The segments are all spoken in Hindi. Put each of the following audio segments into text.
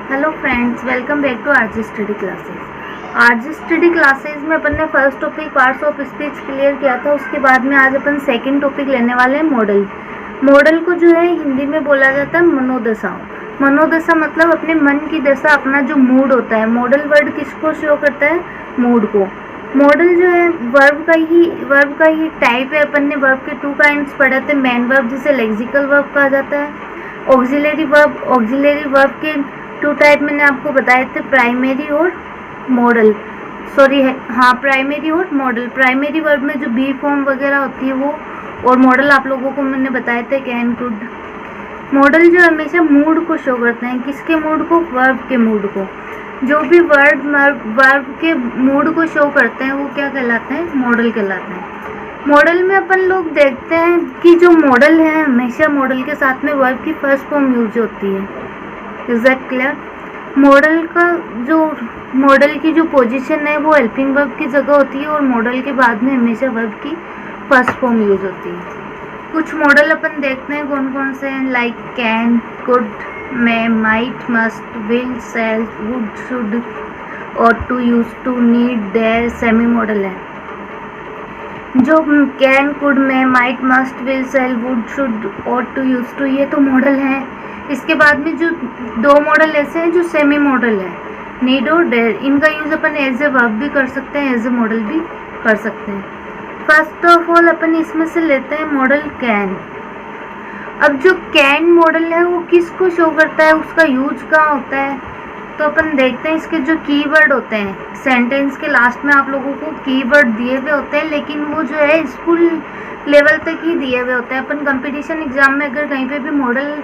Hello friends, welcome back to RG study classes. RG study classes में अपन ने first topic parts of speech clear किया था। उसके बाद में आज अपन सेकंड टॉपिक लेने वाले हैं मॉडल। मॉडल को जो है हिंदी में बोला जाता है मनोदशा। मनोदशा मतलब अपने मन की दशा, अपना जो मूड होता है। मॉडल वर्ड किसको शो करता है? मूड को। मॉडल जो है वर्ब का ही टाइप है। अपन ने वर्ब के 2 काइंड्स पढ़े थे। मेन वर्ब जिसे लेक्सिकल वर्ब कहा जाता है, ऑक्सिलरी वर्ब के 2 टाइप मैंने आपको बताए थे, प्राइमरी और मॉडल। प्राइमरी और मॉडल। प्राइमरी वर्ब में जो बी फॉर्म वगैरह होती है वो, और मॉडल आप लोगों को मैंने बताए थे कैन, कुड। मॉडल जो हमेशा मूड को शो करते हैं। किसके मूड को? वर्ब के मूड को। जो भी वर्ब के मूड को शो करते हैं वो क्या कहलाते हैं? मॉडल कहलाते हैं। मॉडल में अपन लोग देखते हैं कि जो मॉडल है हमेशा मॉडल के साथ में वर्ब की फर्स्ट फॉर्म यूज होती है। Is that clear? मॉडल की जो पोजीशन है वो हेल्पिंग वर्ब की जगह होती है और मॉडल के बाद में हमेशा वर्ब की फर्स्ट फॉर्म यूज होती है। कुछ मॉडल अपन देखते हैं कौन कौन से हैं, like can, could, may, might, must, will, shall, would, should, ought to, used to, need, dare semi modal है। जो can, could, may, might, must, will, shall, would, should, ought to, used to, ये तो मॉडल हैं। इसके बाद में जो 2 मॉडल ऐसे हैं जो सेमी मॉडल है, नीड और डेयर। इनका यूज अपन एज ए वर्ब भी कर सकते हैं, एज ए मॉडल भी कर सकते हैं। फर्स्ट ऑफ ऑल अपन इसमें से लेते हैं मॉडल कैन। अब जो कैन मॉडल है वो किसको शो करता है, उसका यूज कहाँ होता है? तो अपन देखते हैं इसके जो कीवर्ड होते हैं। सेंटेंस के लास्ट में आप लोगों को कीवर्ड दिए हुए होते हैं, लेकिन वो जो है स्कूल लेवल तक ही दिए हुए होते हैं। अपन कंपटीशन एग्जाम में अगर कहीं पे भी मॉडल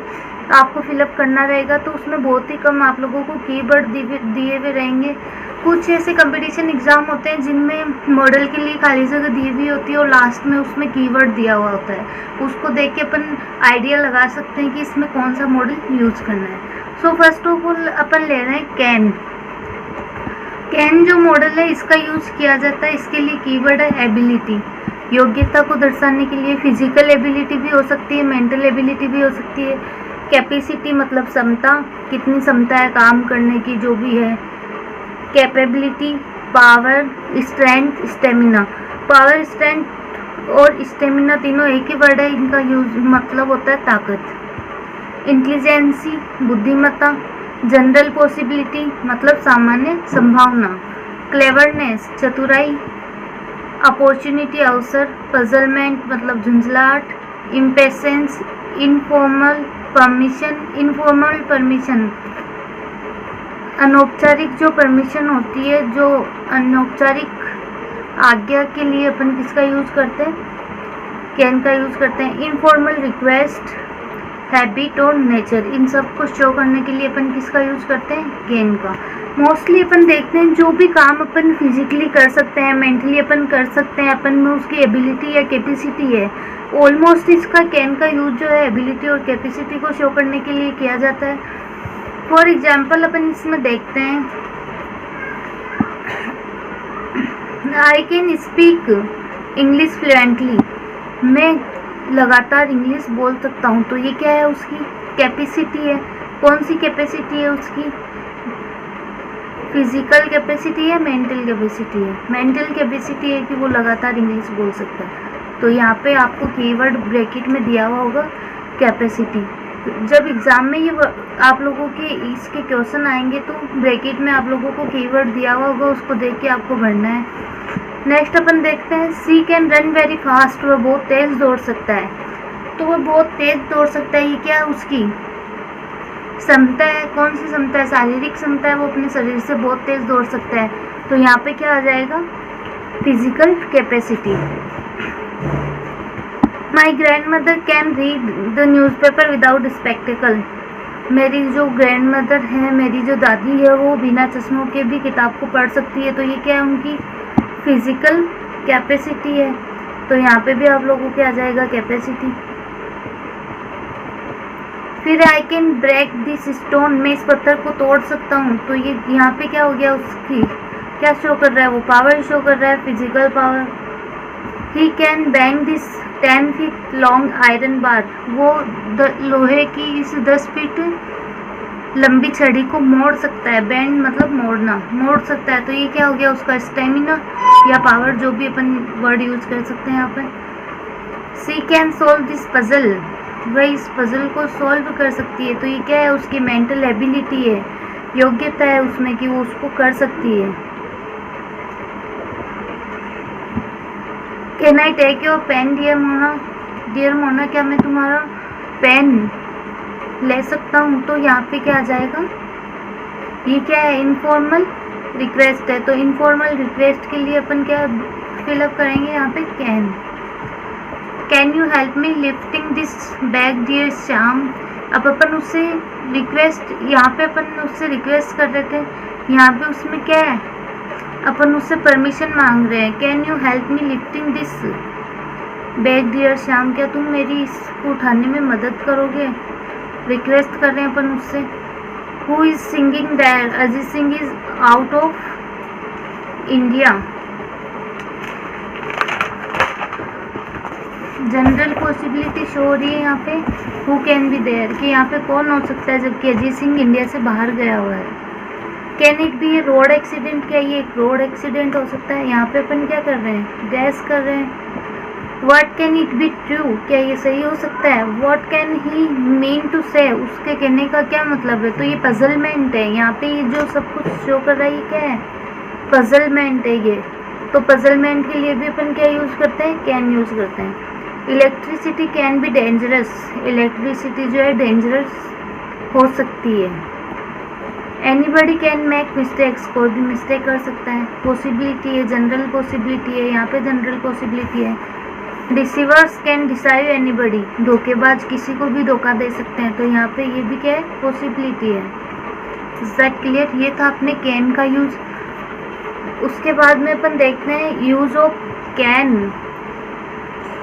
आपको फिलअप करना रहेगा तो उसमें बहुत ही कम आप लोगों को कीवर्ड दिए हुए रहेंगे। कुछ ऐसे कंपटीशन एग्जाम होते हैं जिनमें मॉडल के लिए खाली जगह दी हुई होती है और लास्ट में उसमें कीवर्ड दिया हुआ होता है। उसको देख के अपन आइडिया लगा सकते हैं कि इसमें कौन सा मॉडल यूज करना है। सो फर्स्ट ऑफ ऑल अपन ले रहे हैं कैन। कैन जो मॉडल है इसका यूज किया जाता है। इसके लिए कीवर्ड है एबिलिटी, योग्यता को दर्शाने के लिए। फिजिकल एबिलिटी भी हो सकती है, मेंटल एबिलिटी भी हो सकती है। कैपेसिटी मतलब क्षमता, कितनी क्षमता है काम करने की, जो भी है। Capability, power, strength, stamina. Power, strength और स्टेमिना तीनों एक ही वर्ड है, इनका यूज मतलब होता है ताकत। इंटेलिजेंसी, बुद्धिमत्ता। जनरल पॉसिबिलिटी मतलब सामान्य संभावना। क्लेवरनेस, चतुराई। अपॉर्चुनिटी, अवसर। पजलमेंट मतलब झुंझलाहट। Impatience, informal permission. अनौपचारिक जो परमिशन होती है, जो अनौपचारिक आज्ञा के लिए अपन किसका यूज करते हैं? कैन का यूज करते हैं। इनफॉर्मल रिक्वेस्ट, हैबिट और नेचर, इन सब को शो करने के लिए अपन किसका यूज करते हैं? कैन का। मोस्टली अपन देखते हैं जो भी काम अपन फिजिकली कर सकते हैं, मेंटली अपन कर सकते हैं, अपन में उसकी एबिलिटी या कैपेसिटी है, ऑलमोस्ट इसका कैन का यूज जो है एबिलिटी और कैपेसिटी को शो करने के लिए किया जाता है। फॉर एग्जाम्पल अपन इसमें देखते हैं, I can speak English fluently. मैं लगातार इंग्लिश बोल सकता हूँ। तो ये क्या है? उसकी कैपेसिटी है। कौन सी कैपेसिटी है उसकी? फिजिकल कैपेसिटी है, मेंटल कैपेसिटी है। मेंटल कैपेसिटी है कि वो लगातार इंग्लिश बोल सकता है। तो यहाँ पे आपको कीवर्ड ब्रैकेट में दिया हुआ होगा कैपेसिटी। जब एग्ज़ाम में ये आप लोगों के इसके क्वेश्चन आएंगे तो ब्रैकेट में आप लोगों को कीवर्ड दिया हुआ होगा, उसको देख के आपको भरना है। नेक्स्ट अपन देखते हैं, सी कैन रन वेरी फास्ट। वह बहुत तेज़ दौड़ सकता है। तो वह बहुत तेज़ दौड़ सकता है, ये क्या उसकी क्षमता है? कौन सी क्षमता है? शारीरिक क्षमता है, वो अपने शरीर से बहुत तेज़ दौड़ सकता है। तो यहाँ पे क्या आ जाएगा? Physical capacity. My grand mother can read the newspaper without spectacled. मेरी जो ग्रैंड मदर है, मेरी जो दादी है, वो बिना चश्मों के भी किताब को पढ़ सकती है। तो ये क्या है? उनकी फिजिकल कैपेसिटी है। तो यहाँ पे भी आप लोगों के आ जाएगा कैपेसिटी। फिर I can break this stone, मैं इस पत्थर को तोड़ सकता हूँ। तो ये यहाँ पे क्या हो गया? उसकी क्या शो कर रहा है? वो पावर शो कर रहा है, physical power. He can bang this 10 feet long iron bar. वो लोहे की इस 10 फीट लंबी छड़ी को मोड़ सकता है, बेंड मतलब मोड़ना, मोड़ सकता है, तो ये क्या हो गया उसका स्टेमिना या पावर, जो भी अपन वर्ड यूज कर सकते हैं यहाँ पे। सी कैन सोल्व दिस पजल, वह इस पजल को सॉल्व कर सकती है, तो ये क्या है उसकी मेंटल एबिलिटी है, योग्यता है उसमें कि वो उसको कर सकती है। Can I take your pen dear Mona, dear Mona क्या मैं तुम्हारा पेन ले सकता हूँ, तो यहाँ पे क्या आ जाएगा, ये क्या है इनफॉर्मल रिक्वेस्ट है, तो इनफॉर्मल रिक्वेस्ट के लिए अपन क्या फिलअप करेंगे यहाँ पे can you help me lifting this bag dear Shyam. अब अपन उससे रिक्वेस्ट, यहाँ पे अपन उससे रिक्वेस्ट कर रहे थे, यहाँ पे उसमें क्या है अपन उससे परमिशन मांग रहे हैं, can you help me lifting this bag dear Shyam, क्या तुम मेरी इसको उठाने में मदद करोगे, रिक्वेस्ट कर रहे हैं अपन उससे। Who is singing that, Ajit Singh is out of India. General possibility show हो रही है यहाँ पे, हु कैन बी देयर, कि यहाँ पे कौन हो सकता है जबकि अजीत सिंह इंडिया से बाहर गया हुआ है। Can it B A road accident, क्या ये एक रोड एक्सीडेंट हो सकता है, यहाँ पे अपन क्या कर रहे हैं गैस कर रहे हैं। What can it be true, क्या ये सही हो सकता है। What can he mean to say, उसके कहने का क्या मतलब है, तो ये पजलमेंट है, यहाँ पे ये जो सब कुछ शो कर रहा है ये क्या है पजलमेंट है ये, तो पजलमेंट के लिए भी अपन क्या यूज़ करते हैं कैन यूज़ करते हैं। Electricity can be dangerous, electricity जो है डेंजरस हो सकती है। एनीबडी कैन मेक मिस्टेक्स, कोई भी मिस्टेक कर सकता है। पॉसिबिलिटी है, जनरल पॉसिबिलिटी है, यहाँ पे जनरल पॉसिबिलिटी है। डिसीवर्स कैन डिसाइव एनीबडी, धोखेबाज किसी को भी धोखा दे सकते हैं, तो यहाँ पे ये भी क्या है पॉसिबिलिटी है। इज दैट क्लियर, ये था अपने कैन का यूज। उसके बाद में अपन देखते हैं use of can,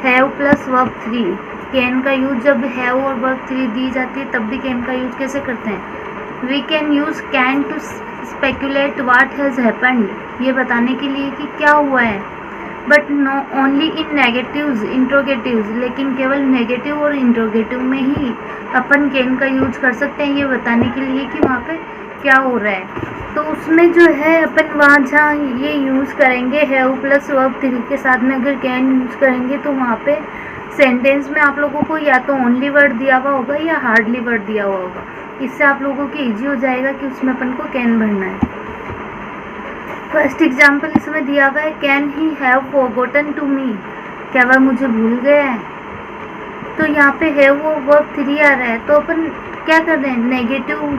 have plus verb 3। Can का यूज जब हैव और वर्ब 3 दी जाती है तब भी कैन का यूज कैसे करते हैं। We can use can to speculate what has happened, ये बताने के लिए कि क्या हुआ है, but no only in negatives interrogatives, लेकिन केवल नेगेटिव और इंट्रोगेटिव में ही अपन कैन का यूज कर सकते हैं, ये बताने के लिए कि वहाँ पे क्या हो रहा है। तो उसमें जो है अपन वहाँ जहाँ ये यूज़ करेंगे हैव प्लस वर्ब 3 के साथ में अगर कैन यूज़ करेंगे तो वहाँ पे सेंटेंस में आप लोगों को या तो ओनली वर्ड दिया हुआ होगा या हार्डली वर्ड दिया हुआ होगा, इससे आप लोगों को ईजी हो जाएगा कि उसमें अपन को कैन भरना है। फर्स्ट एग्जाम्पल इसमें दिया हुआ है can he have forgotten to me, क्या वह मुझे भूल गया है, तो यहाँ पे हैव वो वर्ब 3 आ रहा है, तो अपन क्या कर रहे हैं नेगेटिव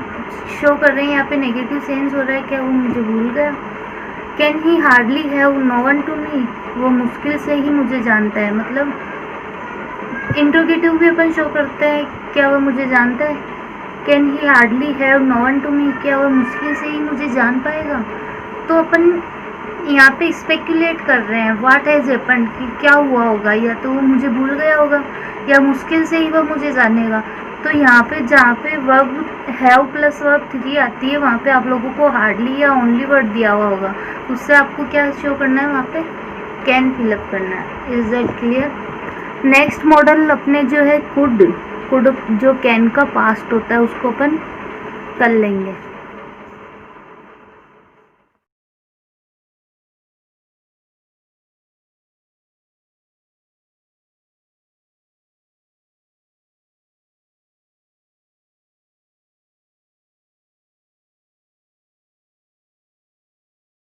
शो कर रहे हैं, यहाँ पे नेगेटिव सेंस हो रहा है, क्या वो मुझे भूल गया। Can he hardly have no one to me, वो मुश्किल से ही मुझे जानता है, मतलब इंट्रोगेटिव भी अपन शो करते हैं, क्या वह मुझे जानता है। Can he hardly have no one to me, क्या वह मुश्किल से ही मुझे जान पाएगा। तो अपन यहाँ पे स्पेकुलेट कर रहे हैं व्हाट हैज़ हैपेंड, कि क्या हुआ होगा, या तो वो मुझे भूल गया होगा या मुश्किल से ही वह मुझे जानेगा। तो यहाँ पे जहाँ पे वर्ब हैव प्लस वर्ब 3 आती है वहाँ पे आप लोगों को हार्डली या ओनली वर्ड दिया हुआ होगा, उससे आपको क्या शो करना है वहाँ पे कैन फिलअप करना है। Is that clear. Next model अपने जो है कुड जो कैन का पास्ट होता है उसको अपन कर लेंगे।